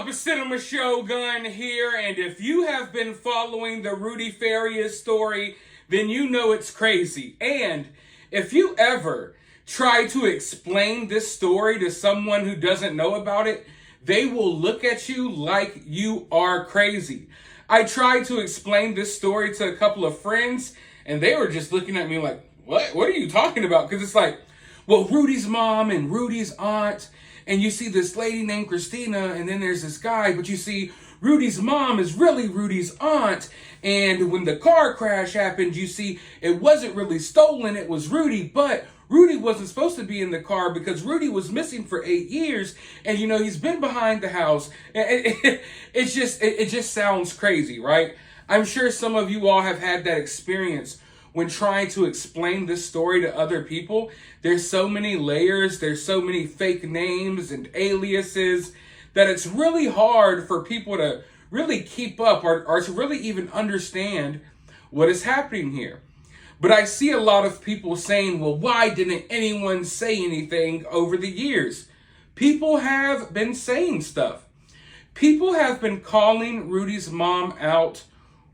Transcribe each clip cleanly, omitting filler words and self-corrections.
up? It's Cinema Shogun here, and if you have been following the Rudy Farias story, then you know it's crazy. And if you ever try to explain this story to someone who doesn't know about it, they will look at you like you are crazy. I tried to explain this story to a couple of friends, and they were just looking at me like, what? What are you talking about? Because it's like, well, Rudy's mom and Rudy's aunt, and you see this lady named Christina, and then there's this guy, but you see Rudy's mom is really Rudy's aunt, and when the car crash happened, you see it wasn't really stolen, it was Rudy, but Rudy wasn't supposed to be in the car because Rudy was missing for 8 years, and he's been behind the house. It just sounds crazy, right? I'm sure some of you all have had that experience when trying to explain this story to other people. There's so many layers, there's so many fake names and aliases that it's really hard for people to really keep up or to really even understand what is happening here. But I see a lot of people saying, well, why didn't anyone say anything over the years? People have been saying stuff. People have been calling Rudy's mom out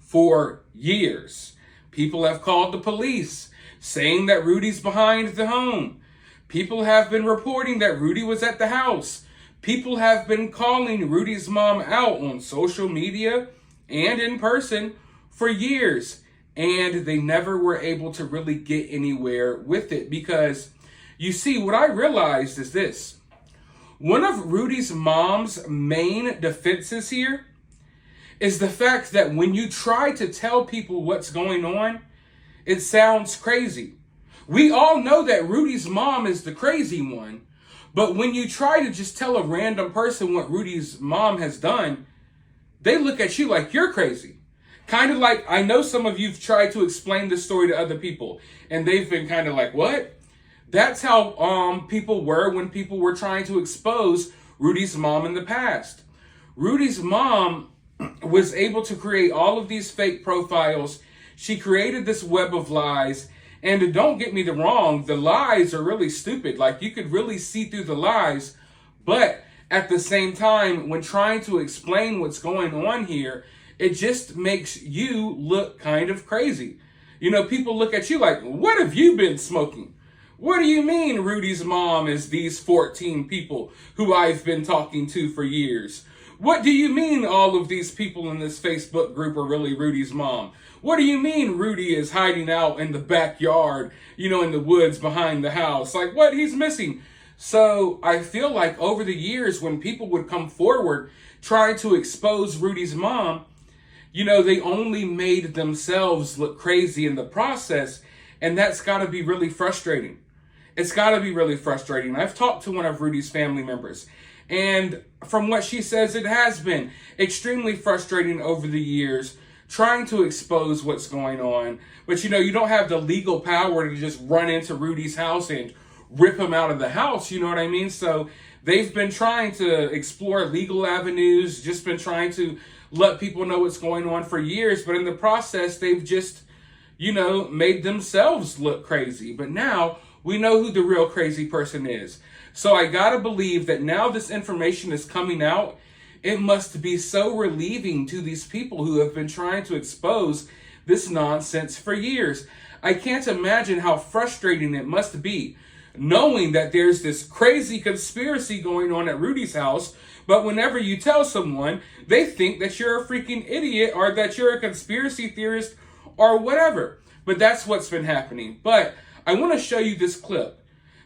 for years. People have called the police, saying that Rudy's behind the home. People have been reporting that Rudy was at the house. People have been calling Rudy's mom out on social media and in person for years. And they never were able to really get anywhere with it because, you see, what I realized is this. One of Rudy's mom's main defenses here is the fact that when you try to tell people what's going on, it sounds crazy. We all know that Rudy's mom is the crazy one, but when you try to just tell a random person what Rudy's mom has done, they look at you like you're crazy. Kind of like, I know some of you've tried to explain this story to other people, and they've been kind of like, what? That's how people were when people were trying to expose Rudy's mom in the past. Rudy's mom was able to create all of these fake profiles. She created this web of lies. And don't get me wrong, the lies are really stupid. Like, you could really see through the lies. But at the same time, when trying to explain what's going on here, it just makes you look kind of crazy. People look at you like, what have you been smoking? What do you mean Rudy's mom is these 14 people who I've been talking to for years? What do you mean all of these people in this Facebook group are really Rudy's mom? What do you mean Rudy is hiding out in the backyard, in the woods behind the house? Like, what? He's missing. So I feel like over the years when people would come forward trying to expose Rudy's mom, they only made themselves look crazy in the process. And that's got to be really frustrating. It's got to be really frustrating. I've talked to one of Rudy's family members, and from what she says, it has been extremely frustrating over the years trying to expose what's going on. But, you don't have the legal power to just run into Rudy's house and rip him out of the house. You know what I mean? So they've been trying to explore legal avenues, just been trying to let people know what's going on for years. But in the process, they've just, made themselves look crazy. But now we know who the real crazy person is. So I gotta believe that now this information is coming out, it must be so relieving to these people who have been trying to expose this nonsense for years. I can't imagine how frustrating it must be knowing that there's this crazy conspiracy going on at Rudy's house, but whenever you tell someone, they think that you're a freaking idiot or that you're a conspiracy theorist or whatever. But that's what's been happening. But I want to show you this clip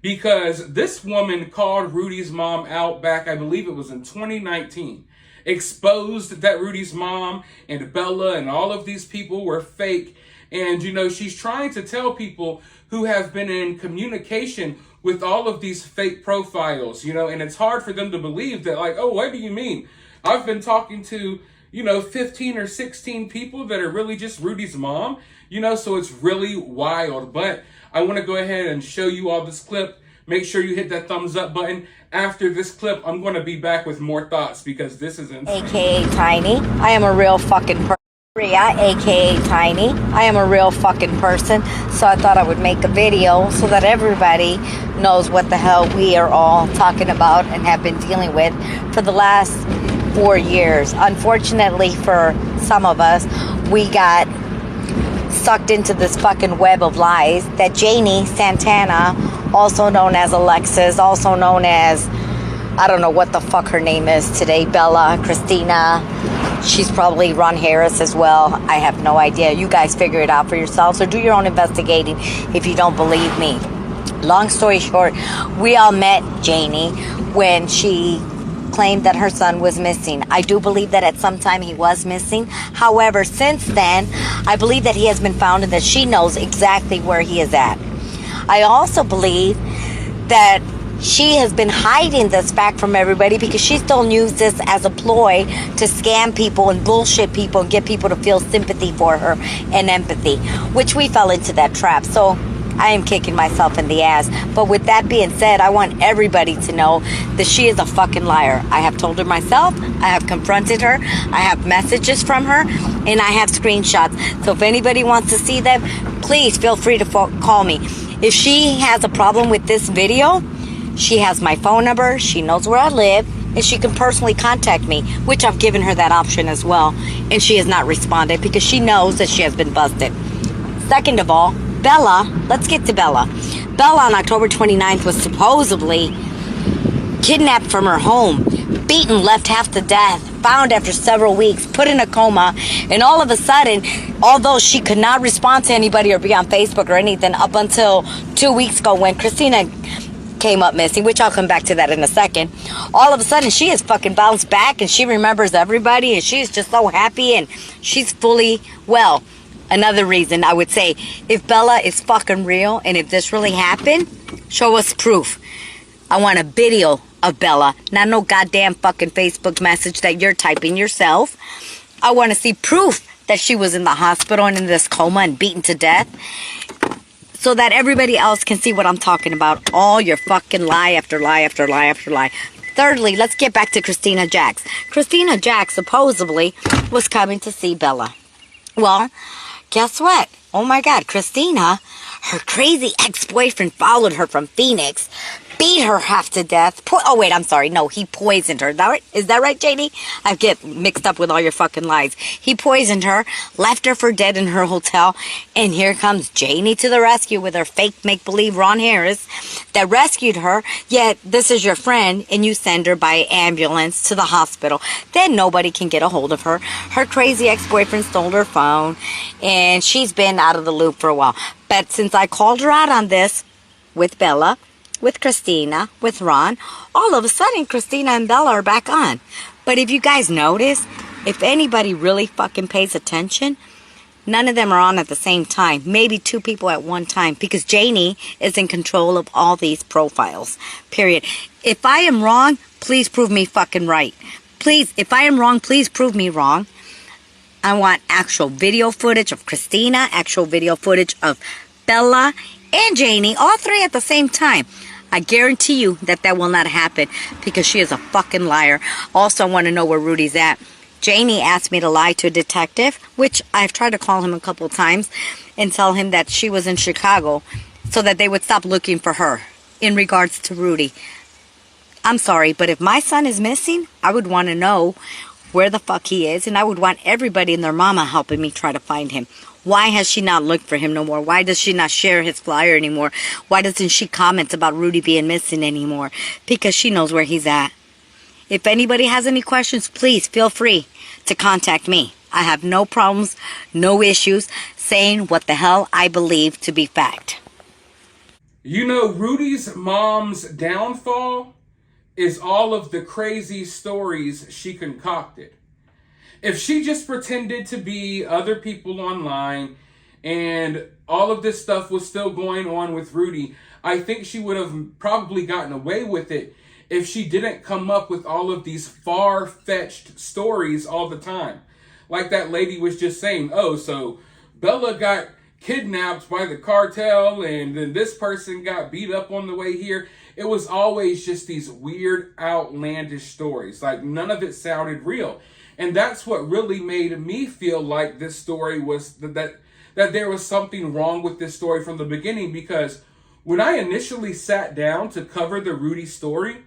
because this woman called Rudy's mom out back, I believe it was in 2019, exposed that Rudy's mom and Bella and all of these people were fake. And, she's trying to tell people who have been in communication with all of these fake profiles, and it's hard for them to believe that, like, oh, what do you mean? I've been talking to, 15 or 16 people that are really just Rudy's mom, so it's really wild. But I want to go ahead and show you all this clip. Make sure you hit that thumbs up button. After this clip, I'm going to be back with more thoughts because this is insane. AKA Tiny. I am a real fucking person. Farias, AKA Tiny. I am a real fucking person. So I thought I would make a video so that everybody knows what the hell we are all talking about and have been dealing with for the last 4 years. Unfortunately for some of us, we got sucked into this fucking web of lies that Janie Santana, also known as Alexis, also known as, I don't know what the fuck her name is today, Bella, Christina, she's probably Ron Harris as well. I have no idea. You guys figure it out for yourselves or do your own investigating if you don't believe me. Long story short, we all met Janie when she claimed that her son was missing. I do believe that at some time he was missing. However, since then, I believe that he has been found and that she knows exactly where he is at. I also believe that she has been hiding this fact from everybody because she still used this as a ploy to scam people and bullshit people and get people to feel sympathy for her and empathy, which we fell into that trap. So I am kicking myself in the ass. But with that being said, I want everybody to know that she is a fucking liar. I have told her myself. I have confronted her. I have messages from her. And I have screenshots. So if anybody wants to see them, please feel free to call me. If she has a problem with this video, she has my phone number. She knows where I live. And she can personally contact me, which I've given her that option as well. And she has not responded because she knows that she has been busted. Second of all, Bella, let's get to Bella. Bella on October 29th was supposedly kidnapped from her home, beaten, left half to death, found after several weeks, put in a coma, and all of a sudden, although she could not respond to anybody or be on Facebook or anything up until 2 weeks ago when Christina came up missing, which I'll come back to that in a second, all of a sudden she has fucking bounced back and she remembers everybody and she's just so happy and she's fully well. Another reason I would say, if Bella is fucking real and if this really happened, show us proof. I want a video of Bella, not no goddamn fucking Facebook message that you're typing yourself. I want to see proof that she was in the hospital and in this coma and beaten to death so that everybody else can see what I'm talking about. All your fucking lie after lie after lie after lie. Thirdly, let's get back to Christina Jacks. Christina Jacks supposedly was coming to see Bella. Well, guess what? Oh my God, Christina, her crazy ex-boyfriend followed her from Phoenix, beat her half to death. Oh wait, I'm sorry. No, he poisoned her. Is that right, JD? I get mixed up with all your fucking lies. He poisoned her, left her for dead in her hotel, and here comes Janie to the rescue with her fake make-believe Ron Harris that rescued her, yet this is your friend, and you send her by ambulance to the hospital. Then nobody can get a hold of her. Her crazy ex-boyfriend stole her phone, and she's been out of the loop for a while. But since I called her out on this with Bella, with Christina, with Ron, all of a sudden Christina and Bella are back on. But if you guys notice, if anybody really fucking pays attention, none of them are on at the same time. Maybe 2 people at one time because Janie is in control of all these profiles. Period. If I am wrong, please prove me fucking right. Please, if I am wrong, please prove me wrong. I want actual video footage of Christina, actual video footage of Bella and Janie, all 3 at the same time. I guarantee you that that will not happen because she is a fucking liar. Also, I want to know where Rudy's at. Janie asked me to lie to a detective, which I've tried to call him a couple of times and tell him that she was in Chicago so that they would stop looking for her in regards to Rudy. I'm sorry, but if my son is missing, I would want to know where the fuck he is, and I would want everybody and their mama helping me try to find him. Why has she not looked for him no more? Why does she not share his flyer anymore? Why doesn't she comment about Rudy being missing anymore? Because she knows where he's at. If anybody has any questions, please feel free to contact me. I have no problems, no issues saying what the hell I believe to be fact. You know, Rudy's mom's downfall is all of the crazy stories she concocted. If she just pretended to be other people online and all of this stuff was still going on with Rudy, I think she would have probably gotten away with it if she didn't come up with all of these far-fetched stories all the time. Like that lady was just saying, oh, so Bella got kidnapped by the cartel and then this person got beat up on the way here. It was always just these weird, outlandish stories. Like none of it sounded real. And that's what really made me feel like this story was that there was something wrong with this story from the beginning. Because when I initially sat down to cover the Rudy story,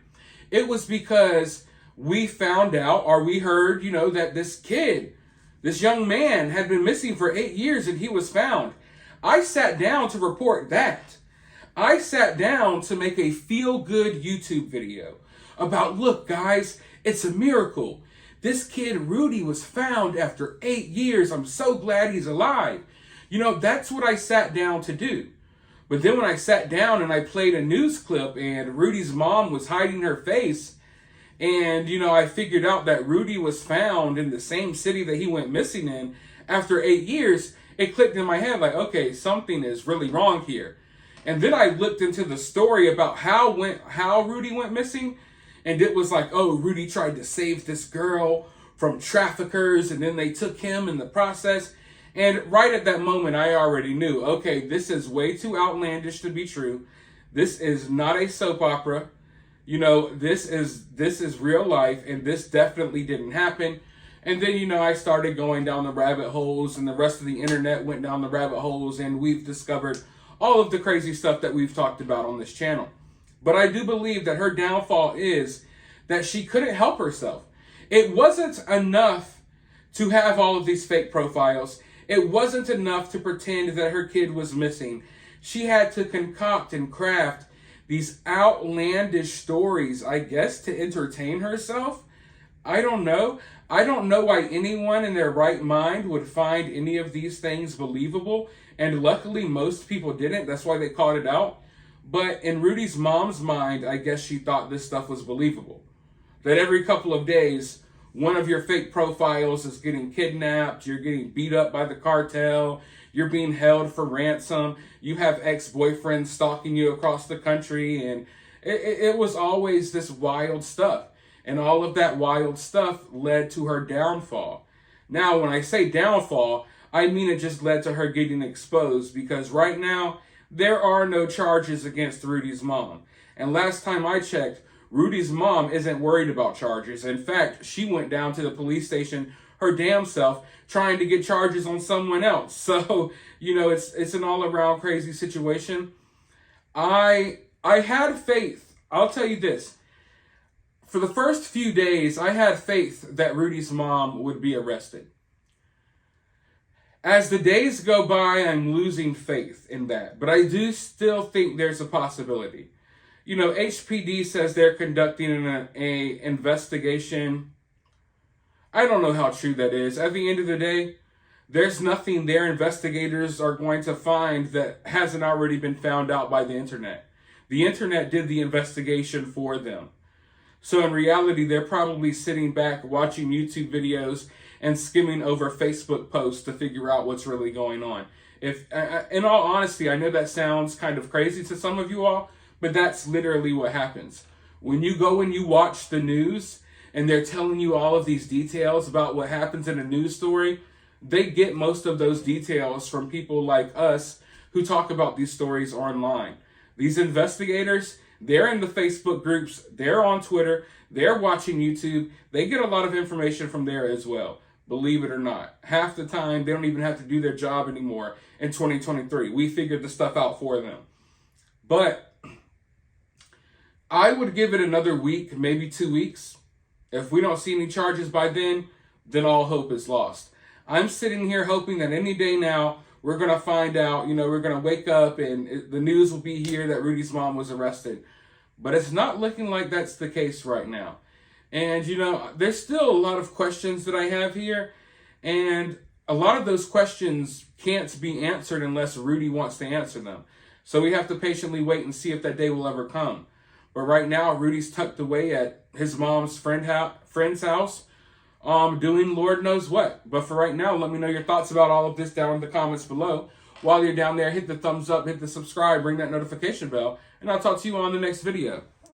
it was because we found out, or we heard, that this kid, this young man had been missing for 8 years and he was found. I sat down to report that. I sat down to make a feel-good YouTube video about, look, guys, it's a miracle. This kid, Rudy, was found after 8 years. I'm so glad he's alive. That's what I sat down to do. But then when I sat down and I played a news clip and Rudy's mom was hiding her face, and, I figured out that Rudy was found in the same city that he went missing in after 8 years, it clicked in my head like, okay, something is really wrong here. And then I looked into the story about how Rudy went missing, and it was like, oh, Rudy tried to save this girl from traffickers, and then they took him in the process. And right at that moment, I already knew, okay, this is way too outlandish to be true. This is not a soap opera. This is real life, and this definitely didn't happen. And then, I started going down the rabbit holes, and the rest of the internet went down the rabbit holes, and we've discovered all of the crazy stuff that we've talked about on this channel. But I do believe that her downfall is that she couldn't help herself. It wasn't enough to have all of these fake profiles. It wasn't enough to pretend that her kid was missing. She had to concoct and craft these outlandish stories, I guess, to entertain herself. I don't know. I don't know why anyone in their right mind would find any of these things believable. And luckily, most people didn't. That's why they called it out. But in Rudy's mom's mind, I guess she thought this stuff was believable. That every couple of days, one of your fake profiles is getting kidnapped, you're getting beat up by the cartel, you're being held for ransom, you have ex-boyfriends stalking you across the country, and it was always this wild stuff. And all of that wild stuff led to her downfall. Now, when I say downfall, I mean it just led to her getting exposed, because right now, there are no charges against Rudy's mom. And last time I checked, Rudy's mom isn't worried about charges. In fact, she went down to the police station her damn self trying to get charges on someone else. So, it's an all-around crazy situation. I had faith. I'll tell you this. For the first few days, I had faith that Rudy's mom would be arrested. As the days go by, I'm losing faith in that. But I do still think there's a possibility. HPD says they're conducting an investigation. I don't know how true that is. At the end of the day, there's nothing their investigators are going to find that hasn't already been found out by the internet. The internet did the investigation for them. So in reality, they're probably sitting back watching YouTube videos and skimming over Facebook posts to figure out what's really going on. If, in all honesty, I know that sounds kind of crazy to some of you all, but that's literally what happens. When you go and you watch the news and they're telling you all of these details about what happens in a news story, they get most of those details from people like us who talk about these stories online. These investigators, they're in the Facebook groups, they're on Twitter, they're watching YouTube. They get a lot of information from there as well. Believe it or not. Half the time, they don't even have to do their job anymore in 2023. We figured the stuff out for them. But I would give it another week, maybe 2 weeks. If we don't see any charges by then all hope is lost. I'm sitting here hoping that any day now, we're going to find out, we're going to wake up and the news will be here that Rudy's mom was arrested. But it's not looking like that's the case right now. And, there's still a lot of questions that I have here. And a lot of those questions can't be answered unless Rudy wants to answer them. So we have to patiently wait and see if that day will ever come. But right now, Rudy's tucked away at his mom's friend's house, doing Lord knows what. But for right now, let me know your thoughts about all of this down in the comments below. While you're down there, hit the thumbs up, hit the subscribe, ring that notification bell, and I'll talk to you on the next video.